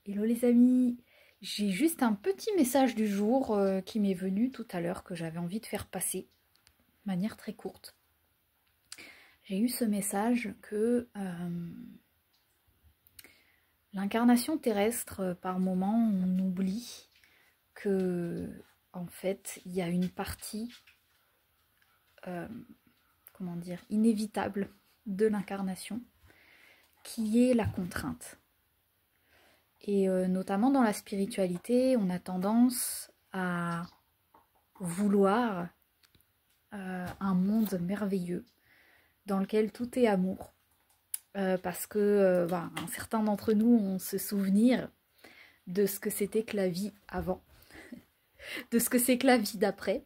Hello les amis, j'ai juste un petit message du jour qui m'est venu tout à l'heure que j'avais envie de faire passer de manière très courte. J'ai eu ce message que l'incarnation terrestre, par moment, on oublie que en fait il y a une partie, comment dire, inévitable de l'incarnation qui est la contrainte. Et notamment dans la spiritualité, on a tendance à vouloir un monde merveilleux dans lequel tout est amour. Parce que un certain d'entre nous ont ce souvenir de ce que c'était que la vie avant, de ce que c'est que la vie d'après.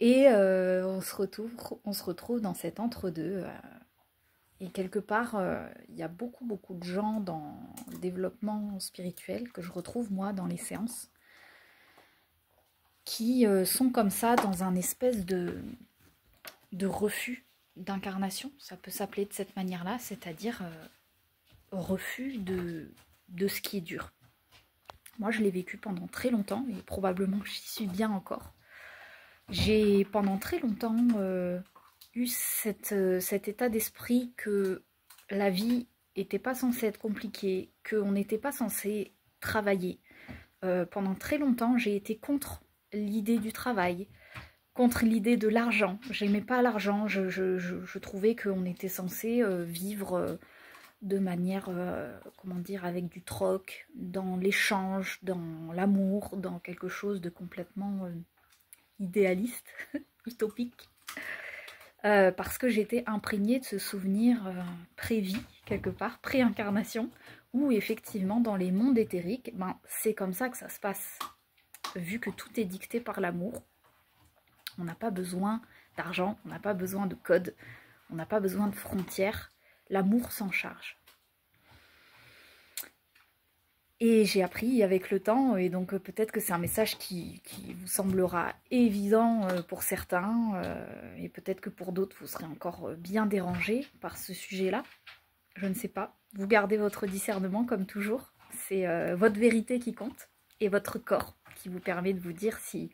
Et on se retrouve dans cet entre-deux. Et quelque part, il y a beaucoup de gens dans le développement spirituel que je retrouve moi dans les séances qui sont comme ça dans un espèce de refus d'incarnation. Ça peut s'appeler de cette manière-là, c'est-à-dire refus de ce qui est dur. Moi, je l'ai vécu pendant très longtemps et probablement j'y suis bien encore. J'ai pendant très longtemps eu cet état d'esprit que la vie n'était pas censée être compliquée, qu'on n'était pas censé travailler. Pendant très longtemps, j'ai été contre l'idée du travail, contre l'idée de l'argent. J'aimais pas l'argent, je trouvais qu'on était censé vivre de manière, comment dire, avec du troc, dans l'échange, dans l'amour, dans quelque chose de complètement idéaliste, utopique. Parce que j'étais imprégnée de ce souvenir pré-vie, quelque part, pré-incarnation, où effectivement dans les mondes éthériques, c'est comme ça que ça se passe. Vu que tout est dicté par l'amour, on n'a pas besoin d'argent, on n'a pas besoin de code, on n'a pas besoin de frontières, l'amour s'en charge. Et j'ai appris avec le temps, et donc peut-être que c'est un message qui vous semblera évident pour certains, et peut-être que pour d'autres vous serez encore bien dérangés par ce sujet-là. Je ne sais pas. Vous gardez votre discernement comme toujours. C'est votre vérité qui compte, et votre corps qui vous permet de vous dire si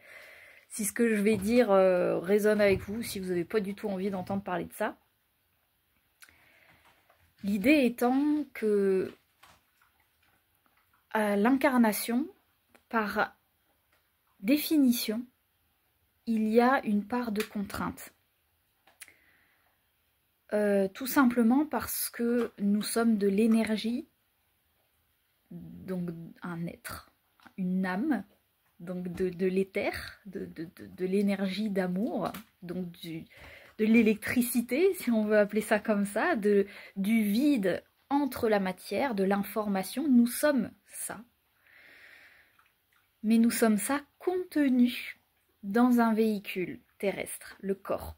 ce que je vais dire résonne avec vous, si vous n'avez pas du tout envie d'entendre parler de ça. L'idée étant que l'incarnation, par définition, il y a une part de contrainte. Tout simplement parce que nous sommes de l'énergie, donc un être, une âme, donc de l'éther, de l'énergie d'amour, donc de l'électricité, si on veut appeler ça comme ça, du vide entre la matière, de l'information. Nous sommes ça. Mais nous sommes ça contenus dans un véhicule terrestre, le corps.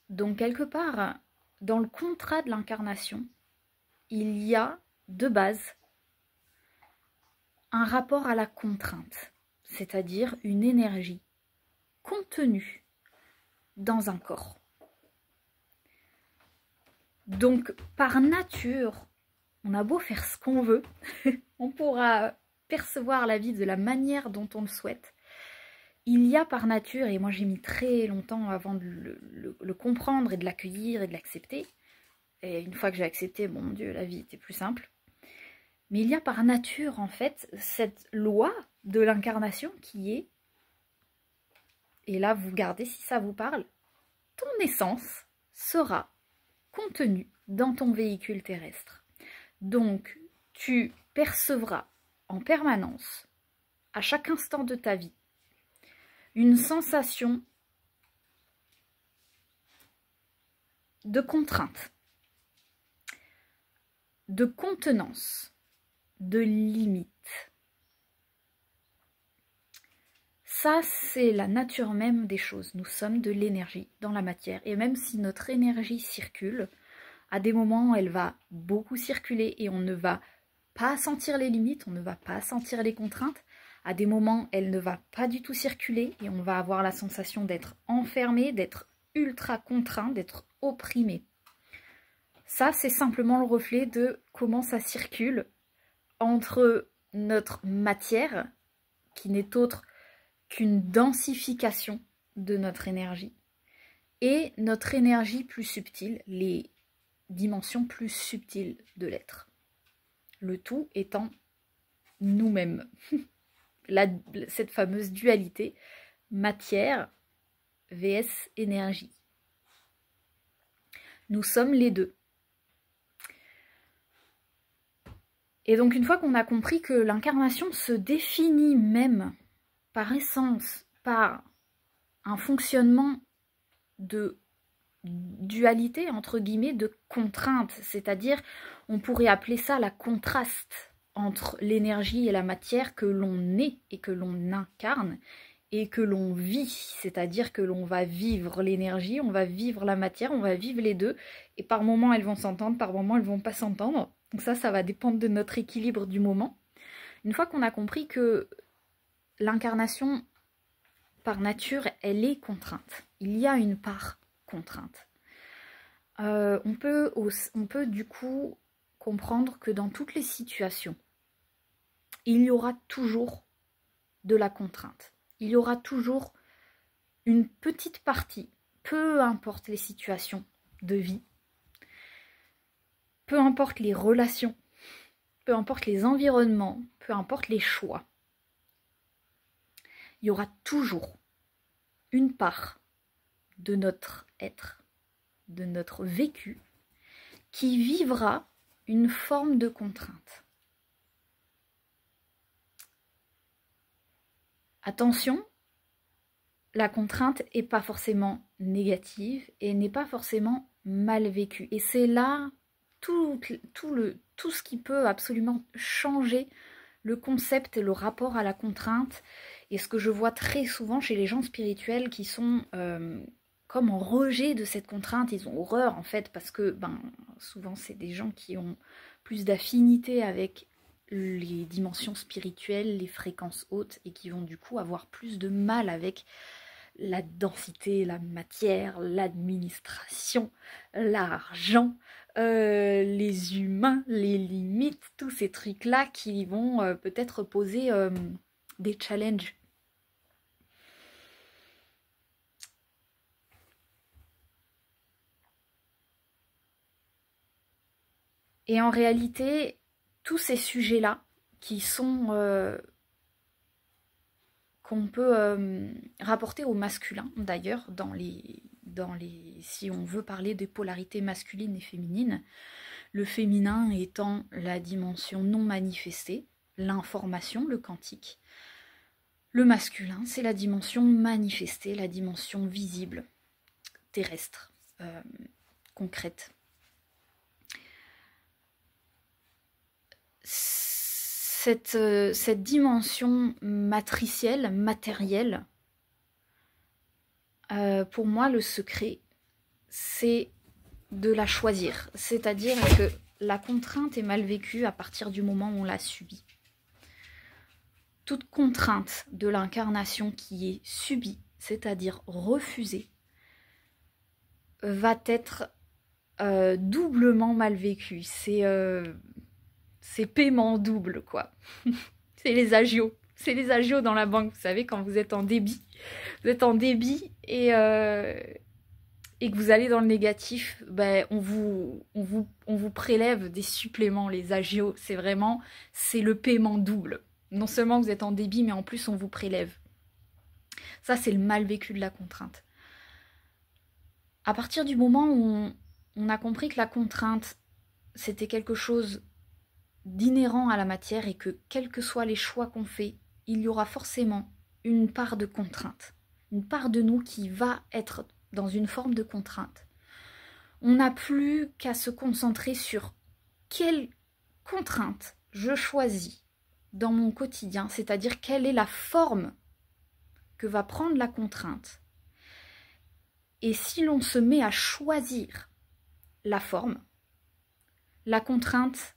Donc quelque part, dans le contrat de l'incarnation, il y a de base un rapport à la contrainte, c'est-à-dire une énergie contenue dans un corps. Donc, par nature, on a beau faire ce qu'on veut, on pourra percevoir la vie de la manière dont on le souhaite. Il y a par nature, et moi j'ai mis très longtemps avant de le comprendre et de l'accueillir et de l'accepter, et une fois que j'ai accepté, bon mon Dieu, la vie était plus simple. Mais il y a par nature, en fait, cette loi de l'incarnation qui est, et là vous gardez si ça vous parle, ton essence sera contenue dans ton véhicule terrestre. Donc, tu percevras en permanence, à chaque instant de ta vie, une sensation de contrainte, de contenance, de limite. Ça, c'est la nature même des choses. Nous sommes de l'énergie dans la matière. Et même si notre énergie circule, à des moments, elle va beaucoup circuler et on ne va pas sentir les limites, on ne va pas sentir les contraintes. À des moments, elle ne va pas du tout circuler et on va avoir la sensation d'être enfermé, d'être ultra contraint, d'être opprimé. Ça, c'est simplement le reflet de comment ça circule entre notre matière, qui n'est autre qu'une densification de notre énergie, et notre énergie plus subtile, les dimensions plus subtiles de l'être. Le tout étant nous-mêmes. Cette fameuse dualité matière vs énergie. Nous sommes les deux. Et donc une fois qu'on a compris que l'incarnation se définit même par essence, par un fonctionnement de dualité, entre guillemets, de contrainte, c'est-à-dire on pourrait appeler ça la contraste entre l'énergie et la matière que l'on est et que l'on incarne et que l'on vit, c'est-à-dire que l'on va vivre l'énergie, on va vivre la matière, on va vivre les deux, et par moments elles vont s'entendre, par moments elles vont pas s'entendre, donc ça va dépendre de notre équilibre du moment. Une fois qu'on a compris que l'incarnation, par nature, elle est contrainte, il y a une part contrainte. On peut du coup comprendre que dans toutes les situations, il y aura toujours de la contrainte. Il y aura toujours une petite partie, peu importe les situations de vie, peu importe les relations, peu importe les environnements, peu importe les choix. Il y aura toujours une part de notre être, de notre vécu, qui vivra une forme de contrainte. Attention, la contrainte n'est pas forcément négative et n'est pas forcément mal vécue. Et c'est là tout ce qui peut absolument changer le concept et le rapport à la contrainte. Et ce que je vois très souvent chez les gens spirituels qui sont comme en rejet de cette contrainte, ils ont horreur en fait, parce que souvent c'est des gens qui ont plus d'affinité avec les dimensions spirituelles, les fréquences hautes, et qui vont du coup avoir plus de mal avec la densité, la matière, l'administration, l'argent, les humains, les limites, tous ces trucs-là qui vont peut-être poser des challenges. Et en réalité, tous ces sujets-là qui sont qu'on peut rapporter au masculin, d'ailleurs, si on veut parler des polarités masculines et féminines, le féminin étant la dimension non manifestée, l'information, le quantique. Le masculin, c'est la dimension manifestée, la dimension visible, terrestre, concrète. Cette dimension matricielle, matérielle, pour moi, le secret, c'est de la choisir. C'est-à-dire que la contrainte est mal vécue à partir du moment où on l'a subie. Toute contrainte de l'incarnation qui est subie, c'est-à-dire refusée, va être doublement mal vécue. C'est paiement double, quoi. C'est les agios. C'est les agios dans la banque, vous savez, quand vous êtes en débit. Vous êtes en débit et que vous allez dans le négatif, on vous prélève des suppléments, les agios. C'est le paiement double. Non seulement vous êtes en débit, mais en plus on vous prélève. Ça, c'est le mal vécu de la contrainte. À partir du moment où on a compris que la contrainte, c'était quelque chose d'inhérent à la matière et que quels que soient les choix qu'on fait, il y aura forcément une part de contrainte, une part de nous qui va être dans une forme de contrainte. On n'a plus qu'à se concentrer sur quelle contrainte je choisis dans mon quotidien, c'est-à-dire quelle est la forme que va prendre la contrainte. Et si l'on se met à choisir la forme, la contrainte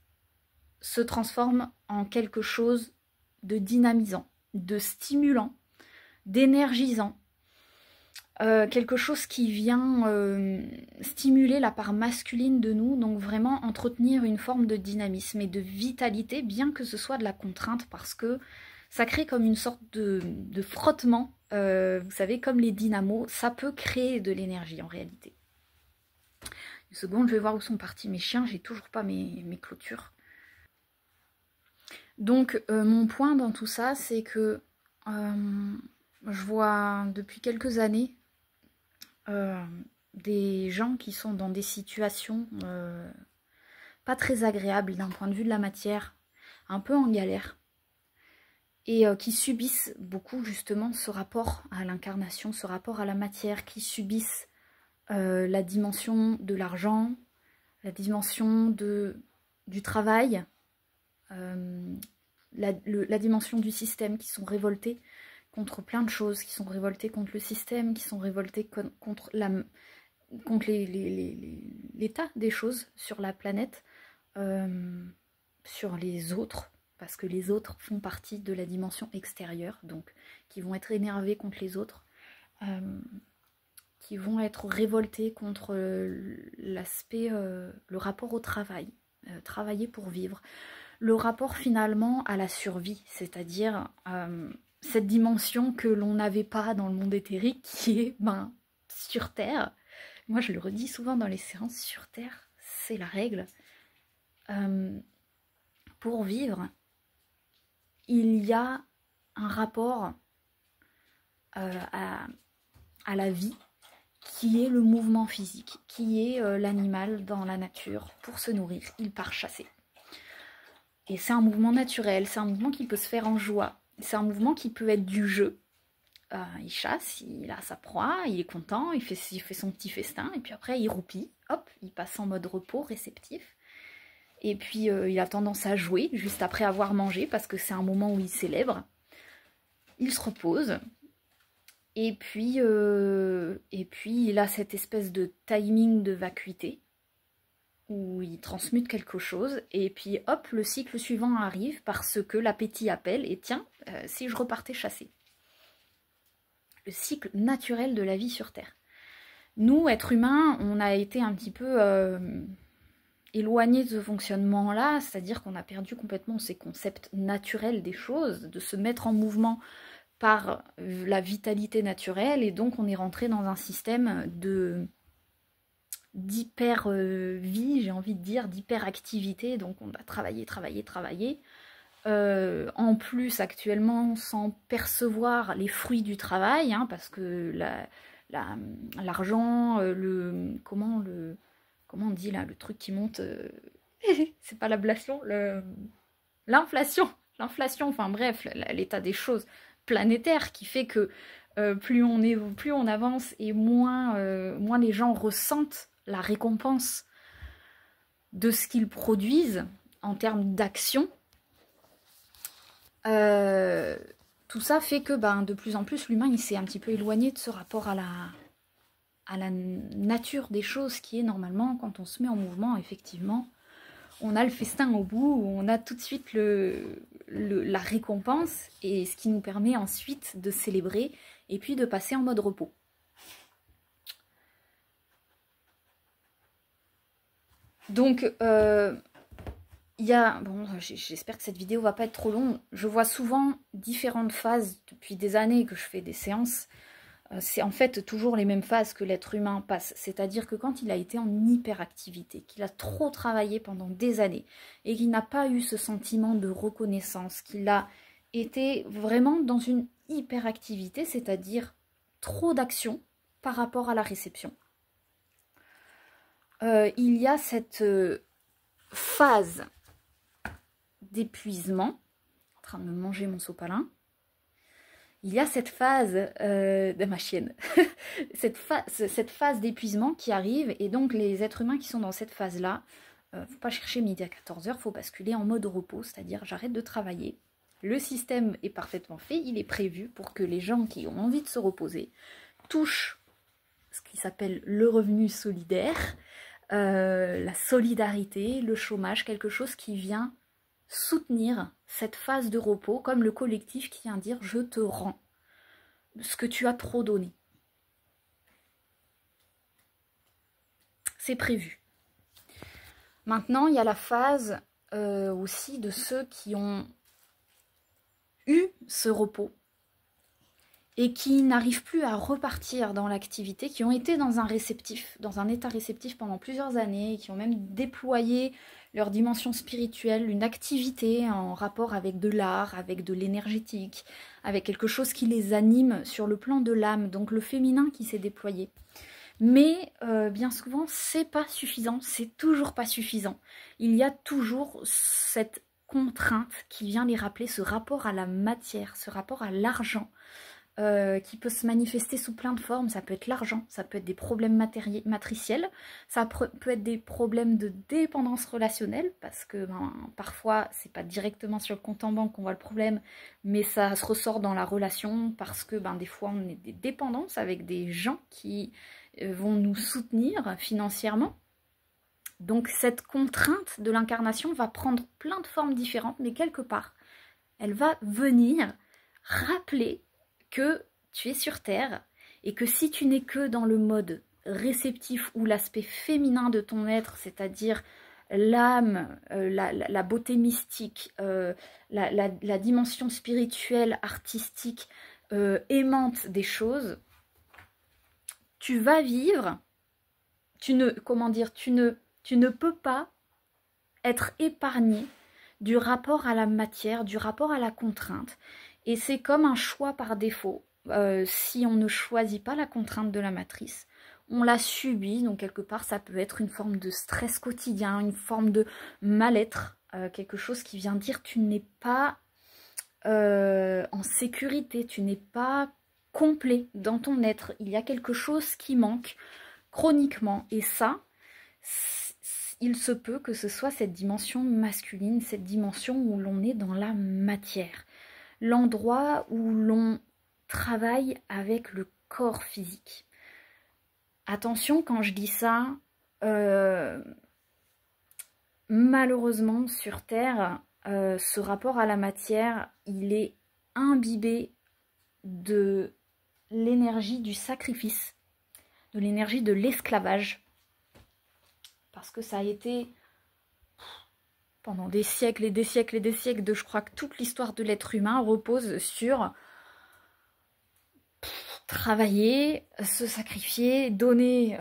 se transforme en quelque chose de dynamisant, de stimulant, d'énergisant, quelque chose qui vient stimuler la part masculine de nous, donc vraiment entretenir une forme de dynamisme et de vitalité, bien que ce soit de la contrainte, parce que ça crée comme une sorte de frottement, vous savez, comme les dynamos, ça peut créer de l'énergie en réalité. Une seconde, je vais voir où sont partis mes chiens, j'ai toujours pas mes clôtures. Donc mon point dans tout ça, c'est que je vois depuis quelques années des gens qui sont dans des situations pas très agréables d'un point de vue de la matière, un peu en galère, et qui subissent beaucoup justement ce rapport à l'incarnation, ce rapport à la matière, qui subissent la dimension de l'argent, la dimension du travail, la dimension du système, qui sont révoltés contre plein de choses, qui sont révoltés contre le système, qui sont révoltés contre l'état des choses sur la planète, sur les autres, parce que les autres font partie de la dimension extérieure, donc qui vont être énervés contre les autres, qui vont être révoltés contre l'aspect, le rapport au travail, travailler pour vivre, le rapport finalement à la survie, c'est-à-dire cette dimension que l'on n'avait pas dans le monde éthérique, qui est sur Terre. Moi je le redis souvent dans les séances, sur Terre, c'est la règle. Pour vivre, il y a un rapport à la vie, qui est le mouvement physique, qui est l'animal dans la nature. Pour se nourrir, il part chasser. Et c'est un mouvement naturel, c'est un mouvement qui peut se faire en joie, c'est un mouvement qui peut être du jeu. Il chasse, il a sa proie, il est content, il fait son petit festin, et puis après il roupille, hop, il passe en mode repos, réceptif. Et puis il a tendance à jouer juste après avoir mangé, parce que c'est un moment où il célèbre. Il se repose, et puis il a cette espèce de timing de vacuité, où il transmute quelque chose, et puis hop, le cycle suivant arrive, parce que l'appétit appelle, et tiens, si je repartais chasser. Le cycle naturel de la vie sur Terre. Nous, êtres humains, on a été un petit peu éloignés de ce fonctionnement-là, c'est-à-dire qu'on a perdu complètement ces concepts naturels des choses, de se mettre en mouvement par la vitalité naturelle, et donc on est rentré dans un système d'hyper-vie, j'ai envie de dire, d'hyper-activité, donc on va travailler, travailler, travailler. En plus, actuellement, sans percevoir les fruits du travail, hein, parce que l'argent, comment on dit là, le truc qui monte, c'est pas l'ablation, l'inflation, enfin bref, l'état des choses planétaire qui fait que plus on avance et moins les gens ressentent la récompense de ce qu'ils produisent en termes d'action. Tout ça fait que de plus en plus l'humain il s'est un petit peu éloigné de ce rapport à la nature des choses, qui est normalement, quand on se met en mouvement, effectivement, on a le festin au bout, on a tout de suite la récompense, et ce qui nous permet ensuite de célébrer et puis de passer en mode repos. Donc j'espère que cette vidéo va pas être trop longue. Je vois souvent différentes phases depuis des années que je fais des séances. C'est en fait toujours les mêmes phases que l'être humain passe. C'est-à-dire que quand il a été en hyperactivité, qu'il a trop travaillé pendant des années et qu'il n'a pas eu ce sentiment de reconnaissance, qu'il a été vraiment dans une hyperactivité, c'est-à-dire trop d'action par rapport à la réception. Il y a cette phase d'épuisement, en train de me manger mon sopalin. Il y a cette phase de ma chienne, cette phase d'épuisement qui arrive, et donc les êtres humains qui sont dans cette phase-là, faut pas chercher midi à 14h, faut basculer en mode repos, c'est-à-dire j'arrête de travailler. Le système est parfaitement fait, il est prévu pour que les gens qui ont envie de se reposer touchent ce qui s'appelle le revenu solidaire, la solidarité, le chômage, quelque chose qui vient soutenir cette phase de repos, comme le collectif qui vient dire je te rends ce que tu as trop donné. c'est prévu. Maintenant, il y a la phase aussi de ceux qui ont eu ce repos et qui n'arrivent plus à repartir dans l'activité, qui ont été dans un état réceptif pendant plusieurs années, qui ont même déployé leur dimension spirituelle, une activité en rapport avec de l'art, avec de l'énergétique, avec quelque chose qui les anime sur le plan de l'âme, donc le féminin qui s'est déployé. Mais bien souvent, c'est pas suffisant, c'est toujours pas suffisant. Il y a toujours cette contrainte qui vient les rappeler, ce rapport à la matière, ce rapport à l'argent, qui peut se manifester sous plein de formes. Ça peut être l'argent, ça peut être des problèmes matriciels, ça peut être des problèmes de dépendance relationnelle, parce que parfois, c'est pas directement sur le compte en banque qu'on voit le problème, mais ça se ressort dans la relation, parce que des fois, on est des dépendances avec des gens qui vont nous soutenir financièrement. Donc cette contrainte de l'incarnation va prendre plein de formes différentes, mais quelque part, elle va venir rappeler que tu es sur Terre et que si tu n'es que dans le mode réceptif ou l'aspect féminin de ton être, c'est-à-dire l'âme, la beauté mystique, la dimension spirituelle, artistique, aimante des choses, tu vas vivre, tu ne peux pas être épargné du rapport à la matière, du rapport à la contrainte. Et c'est comme un choix par défaut. Si on ne choisit pas la contrainte de la matrice, on la subit. Donc quelque part, ça peut être une forme de stress quotidien, une forme de mal-être, quelque chose qui vient dire tu n'es pas en sécurité, tu n'es pas complet dans ton être. Il y a quelque chose qui manque chroniquement. Et ça, il se peut que ce soit cette dimension masculine, cette dimension où l'on est dans la matière. L'endroit où l'on travaille avec le corps physique. Attention, quand je dis ça, malheureusement sur Terre, ce rapport à la matière, il est imbibé de l'énergie du sacrifice, de l'énergie de l'esclavage, parce que ça a été pendant des siècles et des siècles et des siècles, je crois que toute l'histoire de l'être humain repose sur travailler, se sacrifier, donner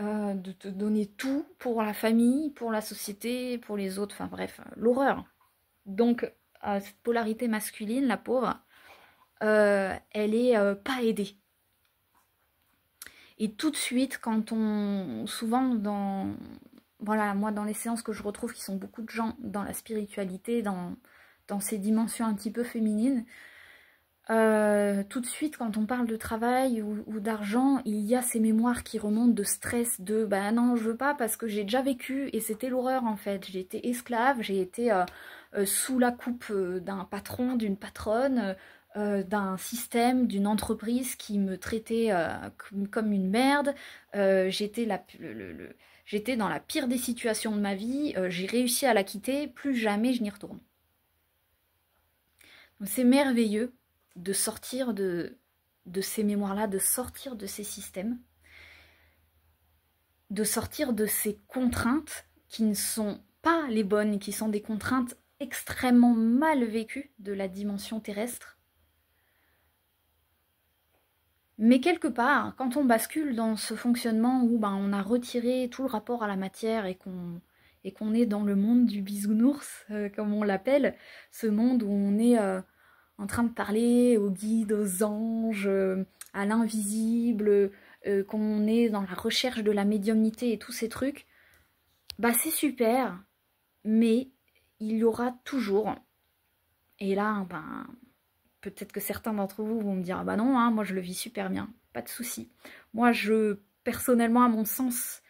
tout pour la famille, pour la société, pour les autres, enfin bref, l'horreur. Donc, cette polarité masculine, la pauvre, elle est pas aidée. Et tout de suite, souvent voilà, moi dans les séances que je retrouve, qui sont beaucoup de gens dans la spiritualité, dans ces dimensions un petit peu féminines, tout de suite quand on parle de travail ou d'argent, il y a ces mémoires qui remontent de stress, de non je veux pas parce que j'ai déjà vécu et c'était l'horreur en fait. J'ai été esclave, j'ai été sous la coupe d'un patron, d'une patronne, d'un système, d'une entreprise qui me traitait comme une merde. J'étais dans la pire des situations de ma vie, j'ai réussi à la quitter, plus jamais je n'y retourne. C'est merveilleux de sortir de ces mémoires-là, de sortir de ces systèmes, de sortir de ces contraintes qui ne sont pas les bonnes, qui sont des contraintes extrêmement mal vécues de la dimension terrestre. Mais quelque part, quand on bascule dans ce fonctionnement où on a retiré tout le rapport à la matière et qu'on est dans le monde du bisounours, comme on l'appelle, ce monde où on est en train de parler aux guides, aux anges, à l'invisible, qu'on est dans la recherche de la médiumnité et tous ces trucs, c'est super, mais il y aura toujours, et là, peut-être que certains d'entre vous vont me dire, non, moi je le vis super bien, pas de souci. Moi, personnellement, à mon sens,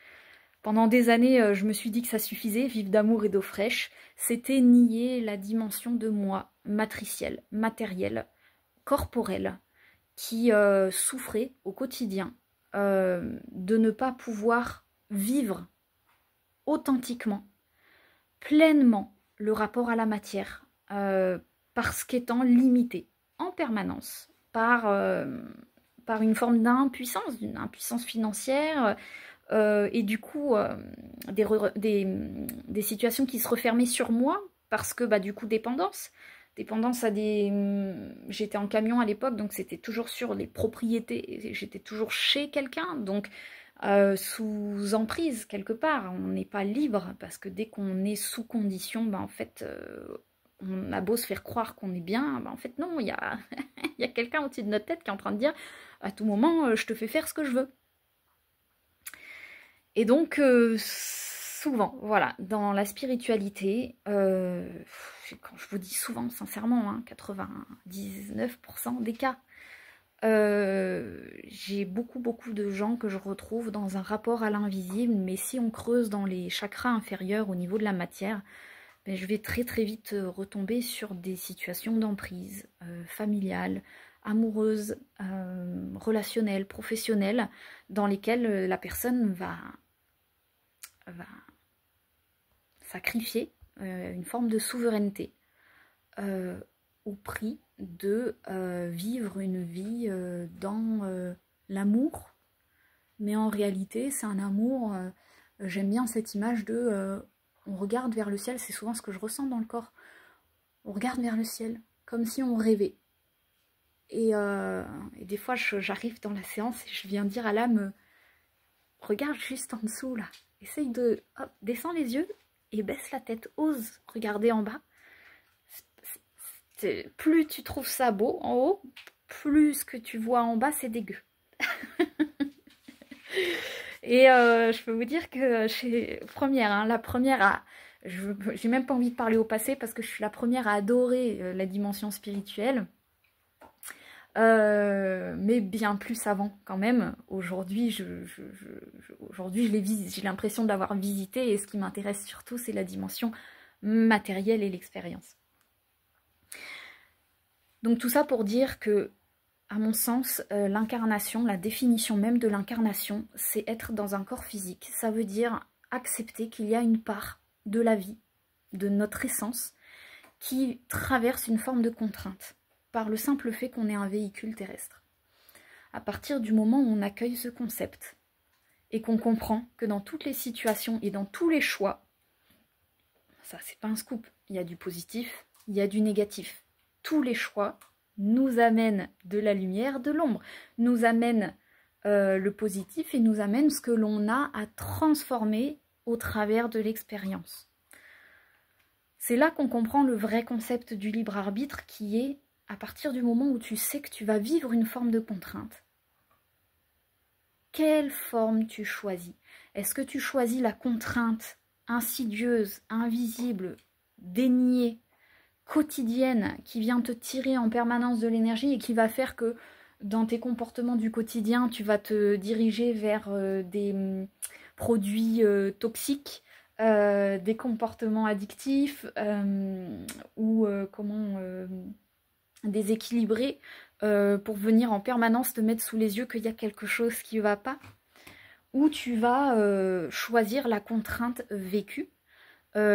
pendant des années, je me suis dit que ça suffisait, vivre d'amour et d'eau fraîche. C'était nier la dimension de moi, matricielle, matérielle, corporelle, qui souffrait au quotidien de ne pas pouvoir vivre authentiquement, pleinement, le rapport à la matière, parce qu'étant limité en permanence par une forme d'impuissance, d'une impuissance financière, et du coup des situations qui se refermaient sur moi parce que bah, du coup dépendance à des... J'étais en camion à l'époque, donc c'était toujours sur les propriétés, j'étais toujours chez quelqu'un, donc sous emprise quelque part. On n'est pas libre, parce que dès qu'on est sous condition, bah, en fait, on a beau se faire croire qu'on est bien, bah, en fait non, il y a, y a quelqu'un au-dessus de notre tête qui est en train de dire à tout moment, je te fais faire ce que je veux. Et donc, souvent, voilà, dans la spiritualité, quand je vous dis souvent, sincèrement, hein, 99% des cas, j'ai beaucoup de gens que je retrouve dans un rapport à l'invisible, mais si on creuse dans les chakras inférieurs au niveau de la matière, ben, je vais très vite retomber sur des situations d'emprise familiale, amoureuse, relationnelle, professionnelle, dans lesquelles la personne va sacrifier une forme de souveraineté au prix de vivre une vie dans l'amour, mais en réalité c'est un amour, j'aime bien cette image de on regarde vers le ciel, c'est souvent ce que je ressens dans le corps, on regarde vers le ciel comme si on rêvait, et des fois j'arrive dans la séance et je viens dire à l'âme, regarde juste en dessous là, essaye de, hop, descends les yeux et baisse la tête, ose regarder en bas. Plus tu trouves ça beau en haut, plus ce que tu vois en bas c'est dégueu. Et je peux vous dire que la première à... J'ai même pas envie de parler au passé parce que je suis la première à adorer la dimension spirituelle. Mais bien plus avant quand même. Aujourd'hui, j'ai l'impression de l'avoir visité, et ce qui m'intéresse surtout, c'est la dimension matérielle et l'expérience. Donc tout ça pour dire que, à mon sens, l'incarnation, la définition même de l'incarnation, c'est être dans un corps physique. Ça veut dire accepter qu'il y a une part de la vie, de notre essence, qui traverse une forme de contrainte, par le simple fait qu'on est un véhicule terrestre. À partir du moment où on accueille ce concept, et qu'on comprend que dans toutes les situations et dans tous les choix, ça c'est pas un scoop, il y a du positif, il y a du négatif. Tous les choix nous amènent de la lumière, de l'ombre, nous amènent le positif et nous amènent ce que l'on a à transformer au travers de l'expérience. C'est là qu'on comprend le vrai concept du libre arbitre, qui est à partir du moment où tu sais que tu vas vivre une forme de contrainte. Quelle forme tu choisis? Est-ce que tu choisis la contrainte insidieuse, invisible, déniée, quotidienne, qui vient te tirer en permanence de l'énergie et qui va faire que dans tes comportements du quotidien, tu vas te diriger vers des produits toxiques, des comportements addictifs ou déséquilibrés, pour venir en permanence te mettre sous les yeux qu'il y a quelque chose qui ne va pas, ou tu vas choisir la contrainte vécue,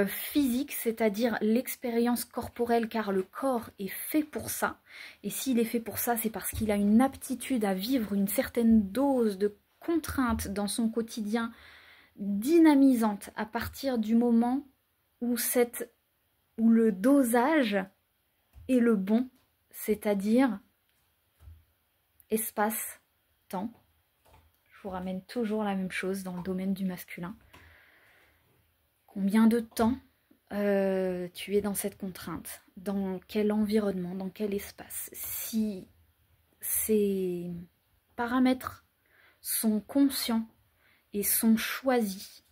physique, c'est-à-dire l'expérience corporelle, car le corps est fait pour ça, et s'il est fait pour ça, c'est parce qu'il a une aptitude à vivre une certaine dose de contrainte dans son quotidien, dynamisante, à partir du moment où le dosage est le bon, c'est-à-dire espace, temps. Je vous ramène toujours la même chose dans le domaine du masculin. Combien de temps tu es dans cette contrainte? Dans quel environnement? Dans quel espace? Si ces paramètres sont conscients et sont choisis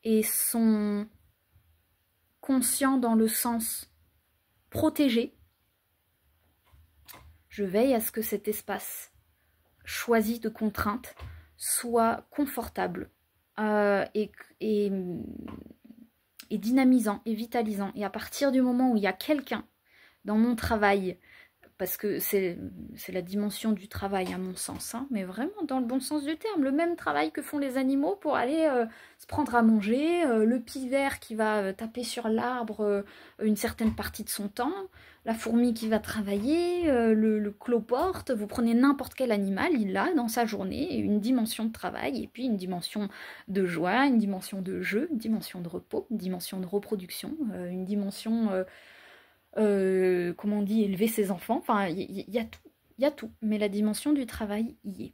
et sont conscients dans le sens protégé, je veille à ce que cet espace choisi de contrainte soit confortable et dynamisant et vitalisant. Et à partir du moment où il y a quelqu'un dans mon travail, parce que c'est la dimension du travail à mon sens, hein, mais vraiment dans le bon sens du terme, le même travail que font les animaux pour aller se prendre à manger, le pivert qui va taper sur l'arbre une certaine partie de son temps, la fourmi qui va travailler, le cloporte, vous prenez n'importe quel animal, il a dans sa journée une dimension de travail, et puis une dimension de joie, une dimension de jeu, une dimension de repos, une dimension de reproduction, une dimension, comment on dit, élever ses enfants, enfin, il y a tout, il y a tout, mais la dimension du travail y est.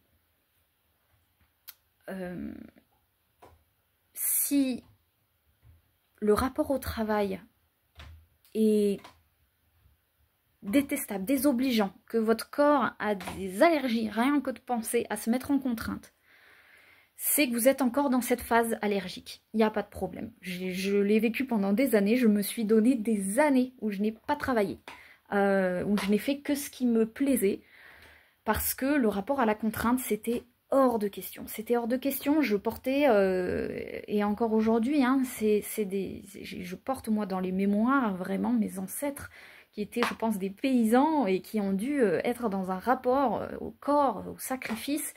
Si le rapport au travail est détestable, désobligeant, que votre corps a des allergies, rien que de penser à se mettre en contrainte, c'est que vous êtes encore dans cette phase allergique. Il n'y a pas de problème. Je l'ai vécu pendant des années, je me suis donné des années où je n'ai pas travaillé, où je n'ai fait que ce qui me plaisait, parce que le rapport à la contrainte, c'était hors de question. C'était hors de question, je portais, et encore aujourd'hui, hein, je porte moi dans les mémoires vraiment mes ancêtres, qui étaient, je pense, des paysans et qui ont dû être dans un rapport au corps, au sacrifice.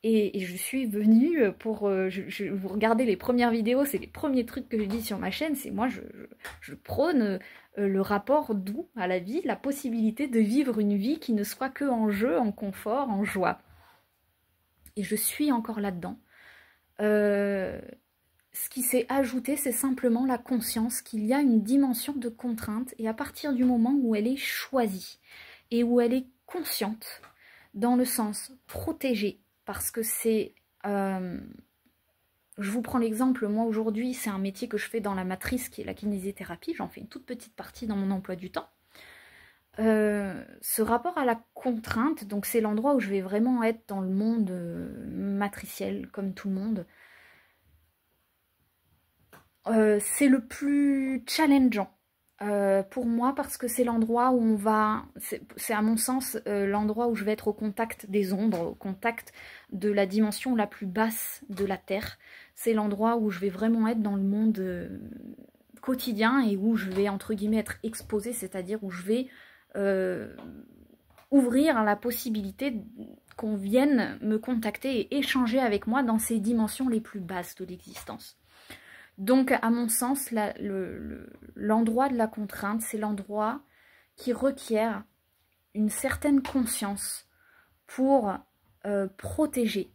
Et je suis venue pour... vous regardez les premières vidéos, c'est les premiers trucs que je dis sur ma chaîne, c'est moi, je prône le rapport doux à la vie, la possibilité de vivre une vie qui ne soit que en jeu, en confort, en joie. Et je suis encore là-dedans. Ce qui s'est ajouté, c'est simplement la conscience qu'il y a une dimension de contrainte, et à partir du moment où elle est choisie et où elle est consciente, dans le sens protégée, parce que c'est... je vous prends l'exemple, moi aujourd'hui, c'est un métier que je fais dans la matrice qui est la kinésithérapie, j'en fais une toute petite partie dans mon emploi du temps. Ce rapport à la contrainte, donc c'est l'endroit où je vais vraiment être dans le monde matriciel, comme tout le monde. C'est le plus challengeant pour moi, parce que c'est l'endroit où on va, c'est à mon sens l'endroit où je vais être au contact des ombres, au contact de la dimension la plus basse de la Terre. C'est l'endroit où je vais vraiment être dans le monde quotidien et où je vais entre guillemets être exposée, c'est-à-dire où je vais ouvrir à la possibilité qu'on vienne me contacter et échanger avec moi dans ces dimensions les plus basses de l'existence. Donc, à mon sens, l'endroit de la contrainte, c'est l'endroit qui requiert une certaine conscience pour protéger,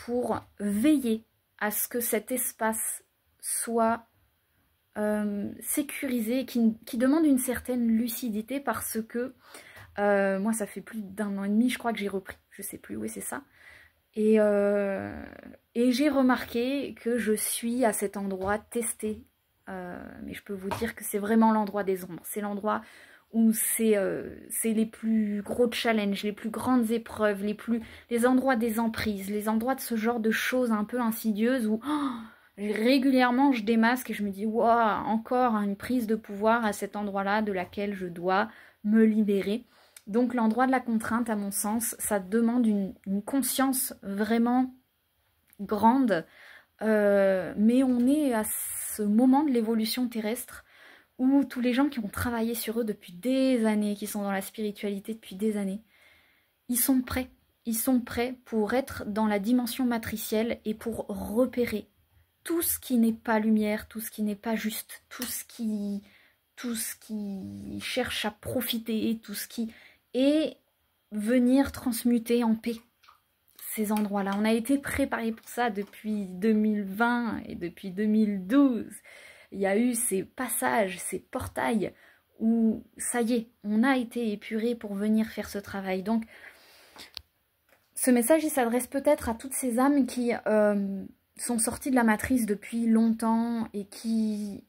pour veiller à ce que cet espace soit sécurisé, et qui demande une certaine lucidité, parce que moi, ça fait plus d'1 an et demi, je crois que j'ai repris, je sais plus, oui, c'est ça. Et j'ai remarqué que je suis à cet endroit testé, mais je peux vous dire que c'est vraiment l'endroit des ombres. C'est l'endroit où c'est les plus gros challenges, les plus grandes épreuves, les endroits des emprises, les endroits de ce genre de choses un peu insidieuses où régulièrement je démasque et je me dis waouh, encore une prise de pouvoir à cet endroit-là de laquelle je dois me libérer. Donc l'endroit de la contrainte, à mon sens, ça demande une conscience vraiment grande, mais on est à ce moment de l'évolution terrestre où tous les gens qui ont travaillé sur eux depuis des années, qui sont dans la spiritualité depuis des années, ils sont prêts. Ils sont prêts pour être dans la dimension matricielle et pour repérer tout ce qui n'est pas lumière, tout ce qui n'est pas juste, tout ce qui cherche à profiter, tout ce qui... et venir transmuter en paix ces endroits-là. On a été préparé pour ça depuis 2020 et depuis 2012. Il y a eu ces passages, ces portails où, ça y est, on a été épuré pour venir faire ce travail. Donc, ce message, il s'adresse peut-être à toutes ces âmes qui sont sorties de la matrice depuis longtemps et qui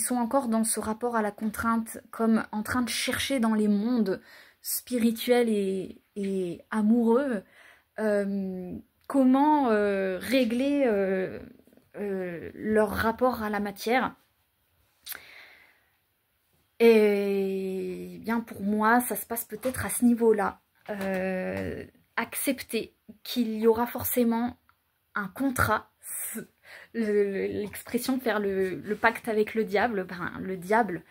sont encore dans ce rapport à la contrainte, comme en train de chercher dans les mondes spirituels et amoureux comment régler leur rapport à la matière. Et bien pour moi, ça se passe peut-être à ce niveau-là. Accepter qu'il y aura forcément un contrat, l'expression faire le pacte avec le diable, ben, le diable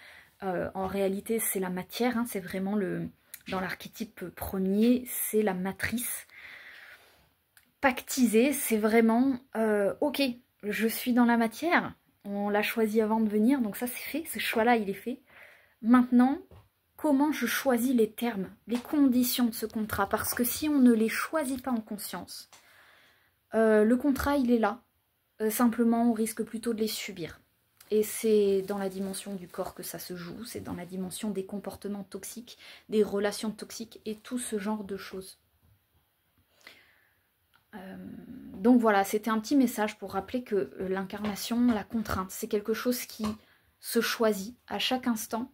en réalité c'est la matière, hein, c'est vraiment dans l'archétype premier, c'est la matrice. Pactiser, c'est vraiment ok, je suis dans la matière, on l'a choisi avant de venir, donc ça c'est fait, ce choix là il est fait. Maintenant comment je choisis les termes, les conditions de ce contrat. Parce que si on ne les choisit pas en conscience, le contrat, il est là. Simplement, on risque plutôt de les subir. Et c'est dans la dimension du corps que ça se joue. C'est dans la dimension des comportements toxiques, des relations toxiques et tout ce genre de choses. Donc voilà, c'était un petit message pour rappeler que l'incarnation, la contrainte, c'est quelque chose qui se choisit à chaque instant.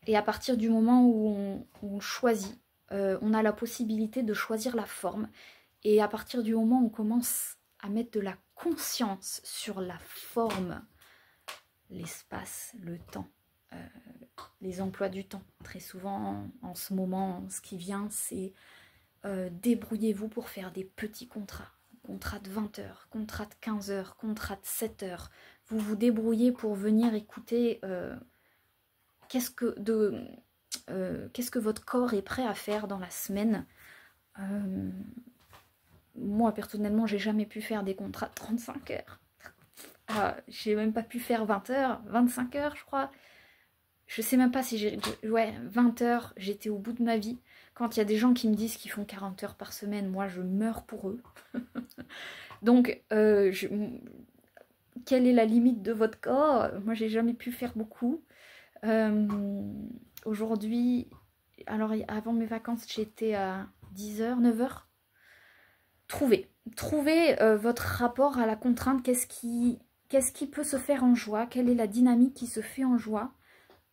Et à partir du moment où on choisit, on a la possibilité de choisir la forme. Et à partir du moment où on commence à mettre de la conscience sur la forme, l'espace, le temps, les emplois du temps. Très souvent, en ce moment, ce qui vient, c'est débrouillez-vous pour faire des petits contrats. Contrat de 20 heures, contrat de 15 heures, contrat de 7 heures. Vous vous débrouillez pour venir écouter qu'est-ce que votre corps est prêt à faire dans la semaine. Moi, personnellement, j'ai jamais pu faire des contrats de 35 heures. J'ai même pas pu faire 20 heures, 25 heures, je crois. Je sais même pas si j'ai... Ouais, 20 heures, j'étais au bout de ma vie. Quand il y a des gens qui me disent qu'ils font 40 heures par semaine, moi, je meurs pour eux. Donc, quelle est la limite de votre corps? Moi, j'ai jamais pu faire beaucoup. Aujourd'hui, alors avant mes vacances, j'étais à 10 heures, 9 heures. Trouvez votre rapport à la contrainte. Qu'est-ce qui peut se faire en joie? Quelle est la dynamique qui se fait en joie?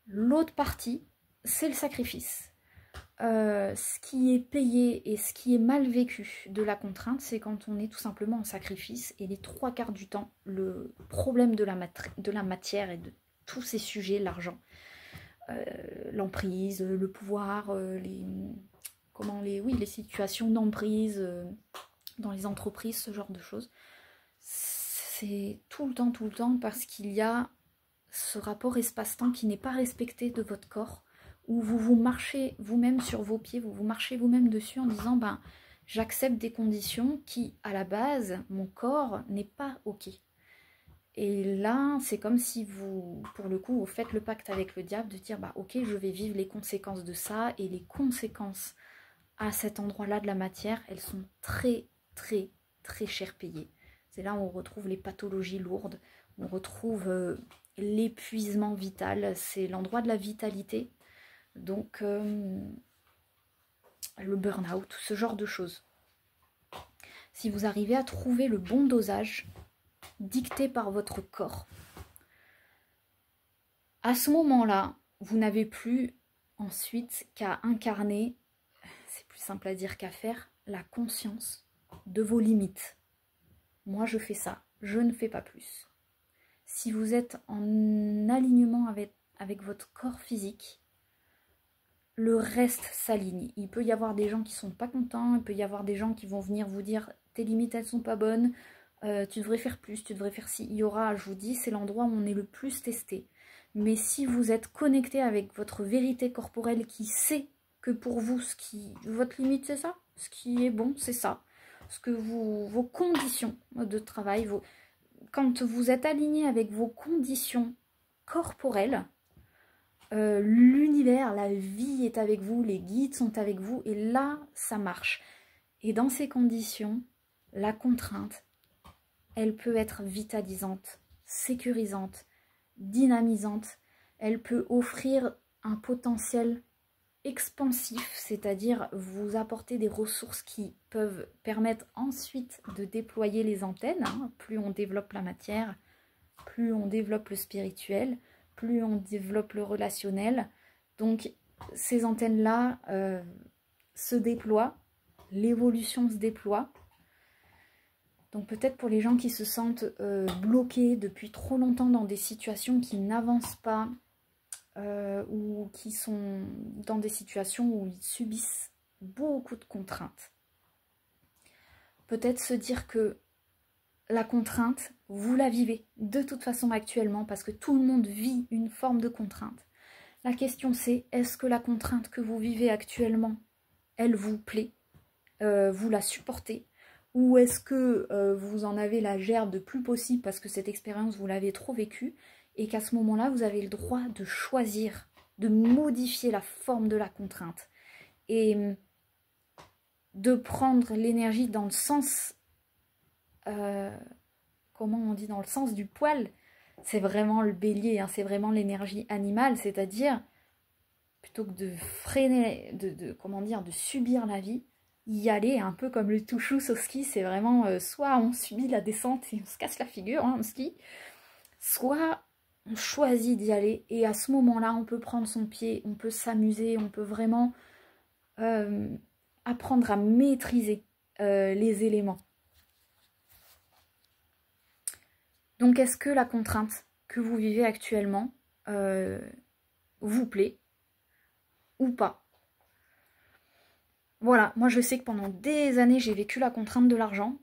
L'autre partie, c'est le sacrifice. Ce qui est payé et ce qui est mal vécu de la contrainte, c'est quand on est tout simplement en sacrifice. Et les 3/4 du temps, le problème de la matière et de tous ces sujets, l'argent, l'emprise, le pouvoir, les situations d'emprise dans les entreprises, ce genre de choses. C'est tout le temps, parce qu'il y a ce rapport espace-temps qui n'est pas respecté de votre corps, où vous marchez vous-même sur vos pieds, vous marchez vous-même dessus en disant ben j'accepte des conditions qui, à la base, mon corps n'est pas ok. Et là, c'est comme si vous, pour le coup, vous faites le pacte avec le diable de dire bah ok, je vais vivre les conséquences de ça, et les conséquences à cet endroit-là de la matière, elles sont très cher payées. C'est là où on retrouve les pathologies lourdes, on retrouve l'épuisement vital, c'est l'endroit de la vitalité, donc le burn-out, ce genre de choses. Si vous arrivez à trouver le bon dosage dicté par votre corps, à ce moment-là, vous n'avez plus ensuite qu'à incarner, c'est plus simple à dire qu'à faire, la conscience de vos limites. Moi, je fais ça, je ne fais pas plus. Si vous êtes en alignement avec votre corps physique, le reste s'aligne. Il peut y avoir des gens qui sont pas contents, il peut y avoir des gens qui vont venir vous dire tes limites elles sont pas bonnes, tu devrais faire plus, tu devrais faire ci. Il y aura, je vous dis, c'est l'endroit où on est le plus testé. Mais si vous êtes connecté avec votre vérité corporelle qui sait que pour vous, votre limite c'est ça, ce qui est bon c'est ça, ce que vos conditions de travail, quand vous êtes aligné avec vos conditions corporelles, l'univers, la vie est avec vous, les guides sont avec vous, et là, ça marche. Et dans ces conditions, la contrainte, elle peut être vitalisante, sécurisante, dynamisante. Elle peut offrir un potentiel expansif, c'est-à-dire vous apporter des ressources qui peuvent permettre ensuite de déployer les antennes. Plus on développe la matière, plus on développe le spirituel, plus on développe le relationnel. Donc ces antennes-là se déploient, l'évolution se déploie. Donc peut-être pour les gens qui se sentent bloqués depuis trop longtemps dans des situations qui n'avancent pas, ou qui sont dans des situations où ils subissent beaucoup de contraintes. Peut-être se dire que la contrainte, vous la vivez de toute façon actuellement parce que tout le monde vit une forme de contrainte. La question c'est, est-ce que la contrainte que vous vivez actuellement, elle vous plaît, vous la supportez, ou est-ce que vous en avez la gerbe de plus possible parce que cette expérience vous l'avez trop vécue et qu'à ce moment-là vous avez le droit de choisir de modifier la forme de la contrainte et de prendre l'énergie dans le sens, comment on dit, dans le sens du poil. C'est vraiment le bélier, hein, c'est vraiment l'énergie animale, c'est-à-dire plutôt que de freiner, comment dire, de subir la vie, y aller un peu comme le touchous au ski, c'est vraiment soit on subit la descente et on se casse la figure hein, en ski, soit on choisit d'y aller et à ce moment-là on peut prendre son pied, on peut s'amuser, on peut vraiment apprendre à maîtriser les éléments. Donc est-ce que la contrainte que vous vivez actuellement vous plaît ou pas? Voilà, moi je sais que pendant des années j'ai vécu la contrainte de l'argent,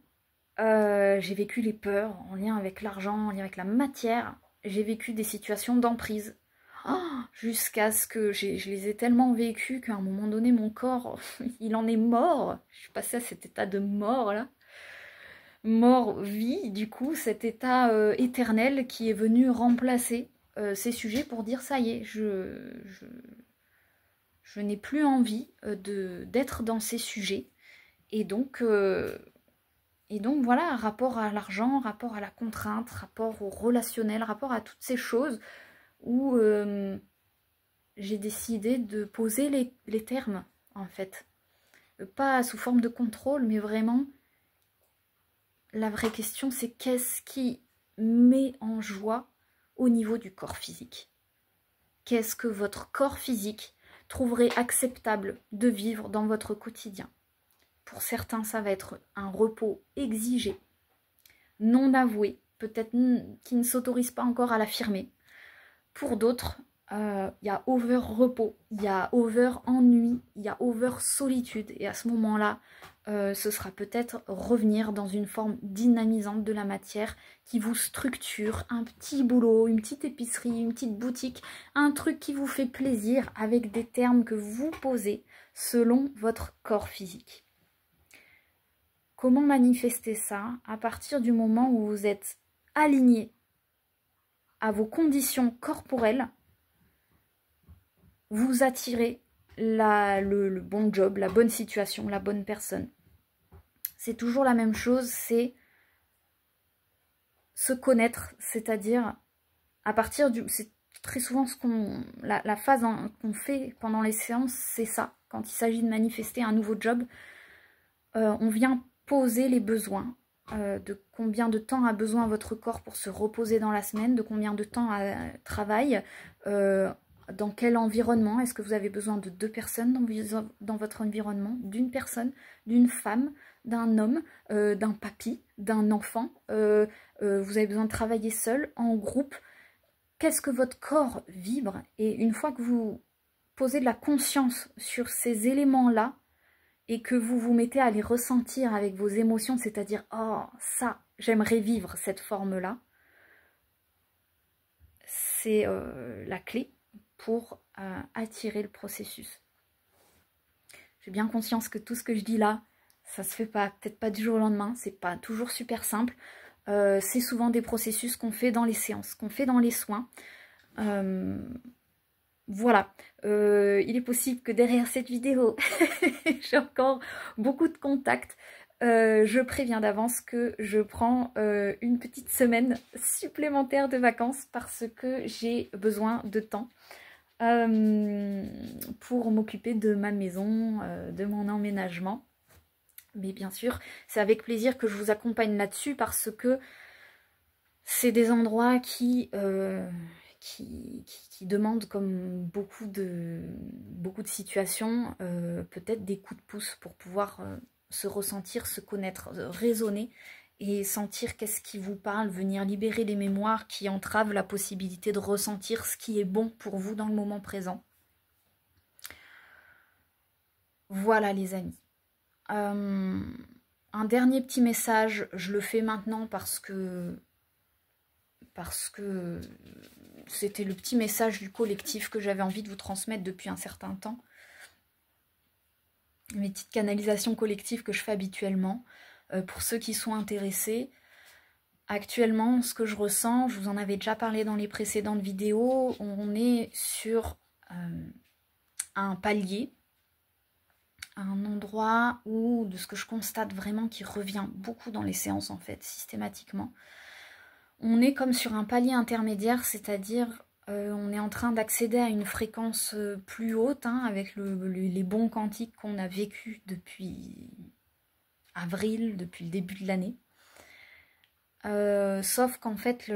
j'ai vécu les peurs en lien avec l'argent, en lien avec la matière, j'ai vécu des situations d'emprise, jusqu'à ce que je les ai tellement vécues qu'à un moment donné mon corps, il en est mort, je suis passée à cet état de mort là, mort-vie du coup, cet état éternel qui est venu remplacer ces sujets pour dire ça y est, je n'ai plus envie d'être dans ces sujets. Et donc voilà, rapport à l'argent, rapport à la contrainte, rapport au relationnel, rapport à toutes ces choses où j'ai décidé de poser les termes, en fait. Pas sous forme de contrôle, mais vraiment, la vraie question, c'est qu'est-ce qui met en joie au niveau du corps physique? Qu'est-ce que votre corps physique trouverez acceptable de vivre dans votre quotidien? Pour certains, ça va être un repos exigé, non avoué, peut-être qui ne s'autorise pas encore à l'affirmer. Pour d'autres, il y a over repos, il y a over ennui, il y a over solitude. Et à ce moment-là, ce sera peut-être revenir dans une forme dynamisante de la matière qui vous structure, un petit boulot, une petite épicerie, une petite boutique, un truc qui vous fait plaisir avec des termes que vous posez selon votre corps physique. Comment manifester ça? À partir du moment où vous êtes aligné à vos conditions corporelles, vous attirez le bon job, la bonne situation, la bonne personne. C'est toujours la même chose, c'est se connaître, c'est-à-dire à partir du... C'est très souvent la phase qu'on fait pendant les séances, c'est ça. Quand il s'agit de manifester un nouveau job, on vient poser les besoins, de combien de temps a besoin votre corps pour se reposer dans la semaine, de combien de temps travaille, dans quel environnement, est-ce que vous avez besoin de 2 personnes dans votre environnement, d'une personne, d'une femme, d'un homme, d'un papy, d'un enfant, vous avez besoin de travailler seul, en groupe, qu'est-ce que votre corps vibre? Et une fois que vous posez de la conscience sur ces éléments-là, et que vous vous mettez à les ressentir avec vos émotions, c'est-à-dire « Oh, ça, j'aimerais vivre cette forme-là », c'est la clé pour attirer le processus. J'ai bien conscience que tout ce que je dis là, ça se fait pas, peut-être pas du jour au lendemain, c'est pas toujours super simple. C'est souvent des processus qu'on fait dans les séances, qu'on fait dans les soins. Voilà, il est possible que derrière cette vidéo, j'ai encore beaucoup de contacts. Je préviens d'avance que je prends une petite semaine supplémentaire de vacances parce que j'ai besoin de temps pour m'occuper de ma maison, de mon emménagement. Mais bien sûr, c'est avec plaisir que je vous accompagne là-dessus parce que c'est des endroits qui demandent, comme beaucoup de situations, peut-être des coups de pouce pour pouvoir se ressentir, se connaître, raisonner et sentir qu'est-ce qui vous parle, venir libérer les mémoires qui entravent la possibilité de ressentir ce qui est bon pour vous dans le moment présent. Voilà les amis. Un dernier petit message, je le fais maintenant parce que c'était le petit message du collectif que j'avais envie de vous transmettre depuis un certain temps. Mes petites canalisations collectives que je fais habituellement. Pour ceux qui sont intéressés, actuellement, ce que je ressens, je vous en avais déjà parlé dans les précédentes vidéos, on est sur un palier, un endroit où, de ce que je constate vraiment, qui revient beaucoup dans les séances en fait, systématiquement, on est comme sur un palier intermédiaire, c'est-à-dire on est en train d'accéder à une fréquence plus haute, hein, avec les bons quantiques qu'on a vécu depuis avril, depuis le début de l'année. Sauf qu'en fait,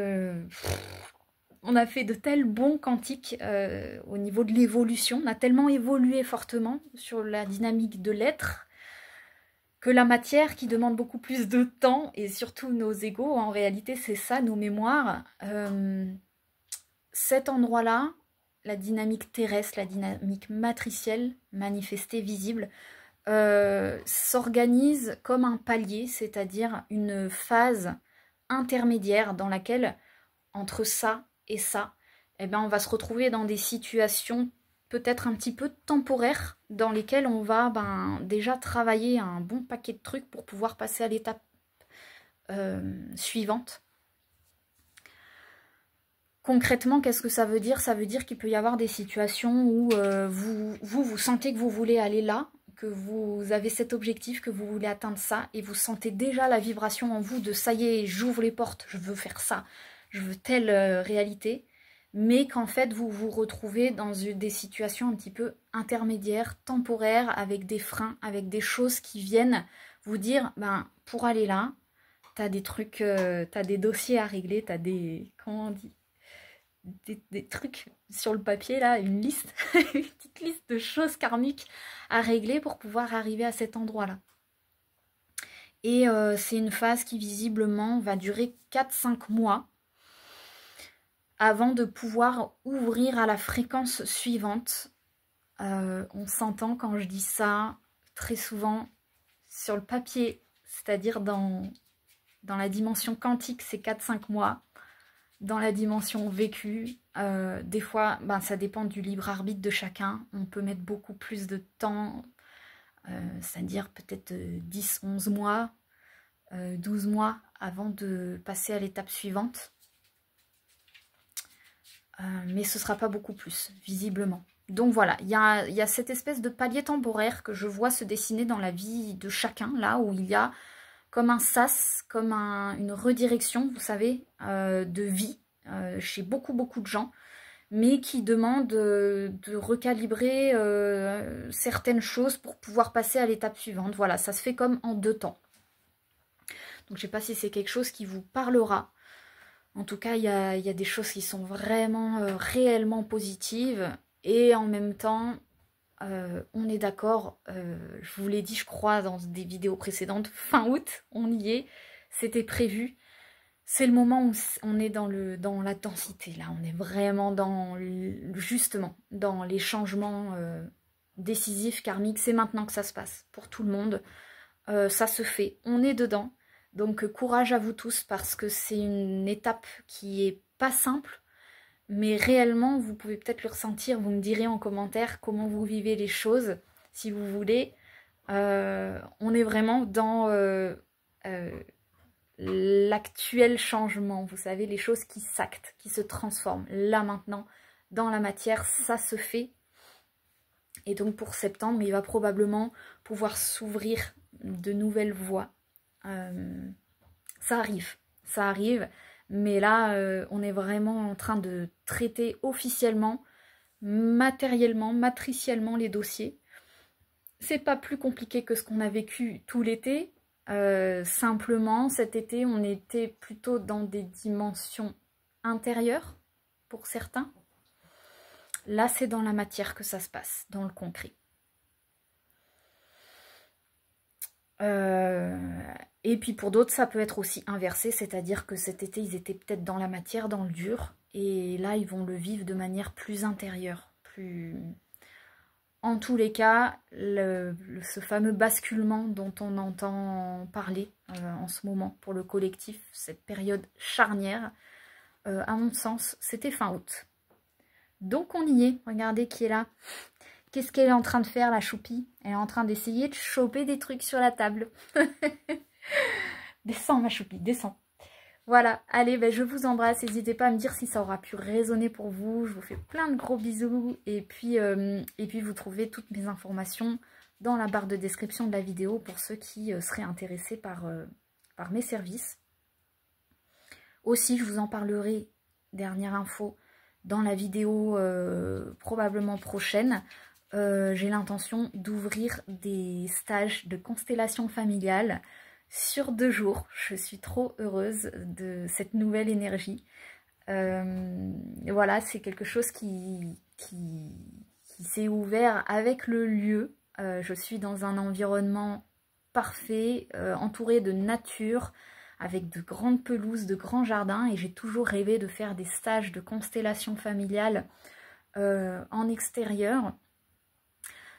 on a fait de tels bons quantiques au niveau de l'évolution, on a tellement évolué fortement sur la dynamique de l'être, que la matière qui demande beaucoup plus de temps, et surtout nos égos, en réalité c'est ça, nos mémoires, cet endroit-là, la dynamique terrestre, la dynamique matricielle, manifestée, visible, s'organise comme un palier, c'est-à-dire une phase intermédiaire dans laquelle, entre ça et ça, eh ben, on va se retrouver dans des situations peut-être un petit peu temporaires, dans lesquelles on va déjà travailler un bon paquet de trucs pour pouvoir passer à l'étape suivante. Concrètement, qu'est-ce que ça veut dire? Ça veut dire qu'il peut y avoir des situations où vous sentez que vous voulez aller là, que vous avez cet objectif, que vous voulez atteindre ça, et vous sentez déjà la vibration en vous de ça y est, j'ouvre les portes, je veux faire ça, je veux telle réalité, mais qu'en fait vous vous retrouvez dans des situations un petit peu intermédiaires, temporaires, avec des freins, avec des choses qui viennent vous dire, pour aller là, t'as des trucs, t'as des dossiers à régler, t'as des, comment on dit, des trucs sur le papier là, une liste, une petite liste de choses karmiques à régler pour pouvoir arriver à cet endroit là. Et c'est une phase qui visiblement va durer 4-5 mois avant de pouvoir ouvrir à la fréquence suivante. On s'entend quand je dis ça très souvent sur le papier, c'est-à-dire dans la dimension quantique, c'est 4-5 mois. Dans la dimension vécue, des fois, ça dépend du libre arbitre de chacun. On peut mettre beaucoup plus de temps, c'est-à-dire peut-être 10-11 mois, 12 mois avant de passer à l'étape suivante. Mais ce ne sera pas beaucoup plus, visiblement. Donc voilà, il y a cette espèce de palier temporaire que je vois se dessiner dans la vie de chacun, là où il y a comme un sas, comme une redirection, vous savez, de vie chez beaucoup de gens, mais qui demande de recalibrer certaines choses pour pouvoir passer à l'étape suivante. Voilà, ça se fait comme en 2 temps. Donc je ne sais pas si c'est quelque chose qui vous parlera. En tout cas, il y a des choses qui sont vraiment réellement positives, et en même temps, on est d'accord, je vous l'ai dit je crois dans des vidéos précédentes, fin août, on y est, c'était prévu. C'est le moment où on est dans la densité, là, on est vraiment justement dans les changements décisifs, karmiques, c'est maintenant que ça se passe pour tout le monde, ça se fait, on est dedans, donc courage à vous tous parce que c'est une étape qui est pas simple, mais réellement, vous pouvez peut-être le ressentir, vous me direz en commentaire comment vous vivez les choses, si vous voulez. On est vraiment dans l'actuel changement, vous savez, les choses qui s'actent, qui se transforment. Là, maintenant, dans la matière, ça se fait. Et donc, pour septembre, il va probablement pouvoir s'ouvrir de nouvelles voies. Ça arrive. Mais là, on est vraiment en train de traiter officiellement, matériellement, matriciellement les dossiers. C'est pas plus compliqué que ce qu'on a vécu tout l'été. Simplement, cet été, on était plutôt dans des dimensions intérieures, pour certains. Là, c'est dans la matière que ça se passe, dans le concret. Et puis pour d'autres, ça peut être aussi inversé, c'est-à-dire que cet été, ils étaient peut-être dans la matière, dans le dur, et là, ils vont le vivre de manière plus intérieure, plus... En tous les cas, ce fameux basculement dont on entend parler en ce moment pour le collectif, cette période charnière, à mon sens, c'était fin août. Donc on y est, regardez qui est là. Qu'est-ce qu'elle est en train de faire, la choupie? Elle est en train d'essayer de choper des trucs sur la table. Descends, ma choupie, descends. Voilà, allez, ben, je vous embrasse. N'hésitez pas à me dire si ça aura pu résonner pour vous. Je vous fais plein de gros bisous. Et puis vous trouvez toutes mes informations dans la barre de description de la vidéo pour ceux qui seraient intéressés par mes services. Aussi, je vous en parlerai, dernière info, dans la vidéo probablement prochaine. J'ai l'intention d'ouvrir des stages de constellation familiale sur 2 jours. Je suis trop heureuse de cette nouvelle énergie. Voilà, c'est quelque chose qui s'est ouvert avec le lieu. Je suis dans un environnement parfait, entouré de nature, avec de grandes pelouses, de grands jardins, et j'ai toujours rêvé de faire des stages de constellation familiale en extérieur.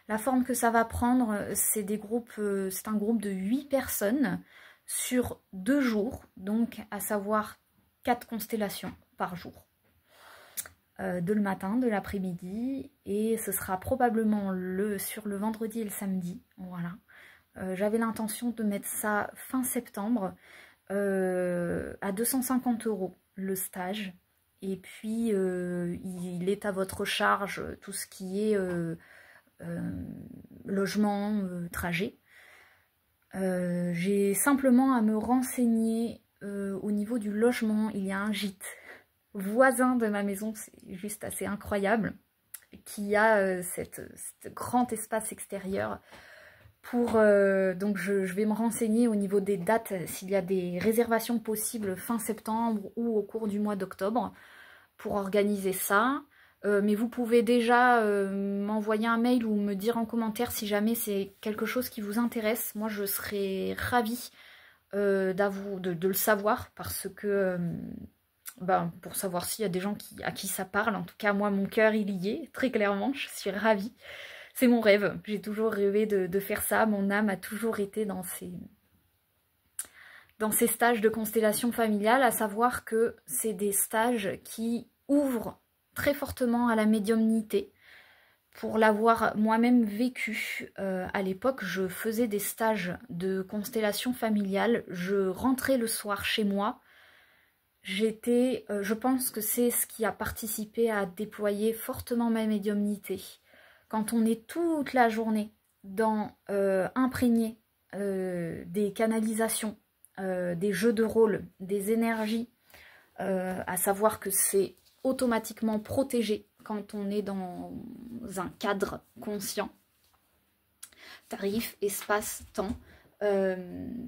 La forme que ça va prendre, c'est un groupe de 8 personnes sur 2 jours, donc à savoir 4 constellations par jour. De le matin, de l'après-midi, et ce sera probablement sur le vendredi et le samedi. Voilà. J'avais l'intention de mettre ça fin septembre à 250 € le stage. Et puis, il est à votre charge tout ce qui est logement, trajet. J'ai simplement à me renseigner au niveau du logement. Il y a un gîte voisin de ma maison, c'est juste assez incroyable, qui a cet grand espace extérieur. Donc je vais me renseigner au niveau des dates, s'il y a des réservations possibles fin septembre ou au cours du mois d'octobre pour organiser ça. Mais vous pouvez déjà m'envoyer un mail ou me dire en commentaire si jamais c'est quelque chose qui vous intéresse. Moi, je serais ravie de le savoir, parce que pour savoir s'il y a des gens à qui ça parle. En tout cas, moi, mon cœur, il y est, très clairement. Je suis ravie. C'est mon rêve. J'ai toujours rêvé de faire ça. Mon âme a toujours été dans ces stages de constellation familiale, à savoir que c'est des stages qui ouvrent très fortement à la médiumnité. Pour l'avoir moi-même vécu, à l'époque, je faisais des stages de constellation familiale. Je rentrais le soir chez moi. Je pense que c'est ce qui a participé à déployer fortement ma médiumnité. Quand on est toute la journée imprégné des canalisations, des jeux de rôle, des énergies, à savoir que c'est automatiquement protégé quand on est dans un cadre conscient. Tarif, espace, temps,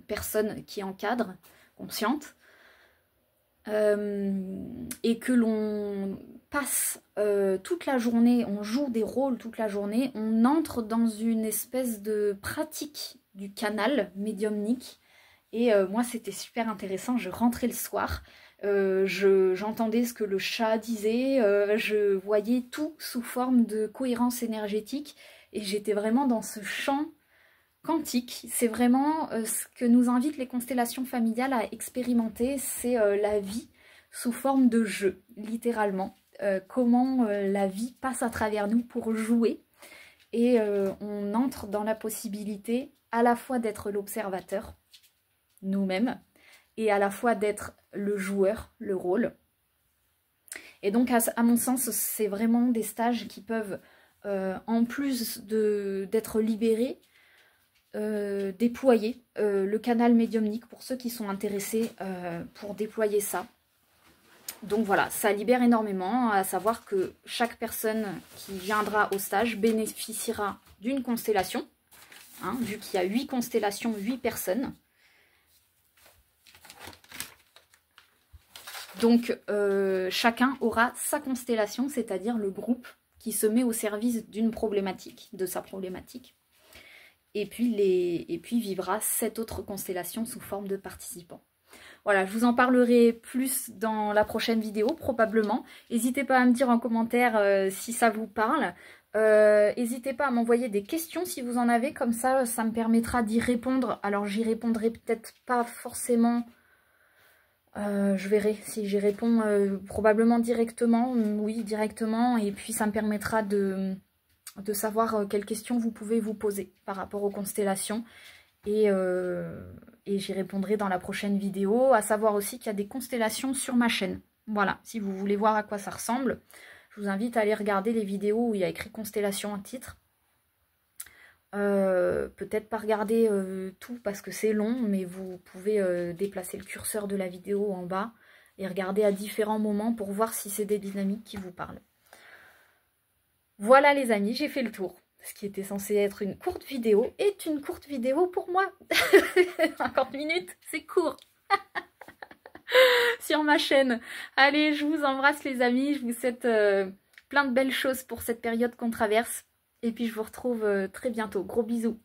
personne qui encadre, consciente. Et que l'on passe toute la journée, on joue des rôles toute la journée, on entre dans une espèce de pratique du canal médiumnique. Et moi, c'était super intéressant. Je rentrais le soir, j'entendais ce que le chat disait, je voyais tout sous forme de cohérence énergétique, et j'étais vraiment dans ce champ quantique. C'est vraiment ce que nous invitent les constellations familiales à expérimenter, c'est la vie sous forme de jeu, littéralement. Comment la vie passe à travers nous pour jouer, et on entre dans la possibilité à la fois d'être l'observateur, nous-mêmes, et à la fois d'être le joueur, le rôle. Et donc à mon sens, c'est vraiment des stages qui peuvent, en plus d'être libérés, déployer le canal médiumnique pour ceux qui sont intéressés pour déployer ça. Donc voilà, ça libère énormément, à savoir que chaque personne qui viendra au stage bénéficiera d'une constellation, hein, vu qu'il y a 8 constellations, 8 personnes. Donc chacun aura sa constellation, c'est-à-dire le groupe qui se met au service d'une problématique, de sa problématique. Et puis vivra 7 autres constellations sous forme de participants. Voilà, je vous en parlerai plus dans la prochaine vidéo, probablement. N'hésitez pas à me dire en commentaire si ça vous parle. N'hésitez pas à m'envoyer des questions si vous en avez, comme ça, ça me permettra d'y répondre. Alors, j'y répondrai peut-être pas forcément... je verrai si j'y réponds probablement directement. Oui, directement. Et puis, ça me permettra de savoir quelles questions vous pouvez vous poser par rapport aux constellations. et j'y répondrai dans la prochaine vidéo. À savoir aussi qu'il y a des constellations sur ma chaîne. Voilà, si vous voulez voir à quoi ça ressemble, je vous invite à aller regarder les vidéos où il y a écrit constellation en titre. Peut-être pas regarder tout parce que c'est long, mais vous pouvez déplacer le curseur de la vidéo en bas et regarder à différents moments pour voir si c'est des dynamiques qui vous parlent. Voilà les amis, j'ai fait le tour. Ce qui était censé être une courte vidéo est une courte vidéo pour moi. 50 minutes, c'est court. Sur ma chaîne. Allez, je vous embrasse les amis, je vous souhaite plein de belles choses pour cette période qu'on traverse. Et puis je vous retrouve très bientôt. Gros bisous.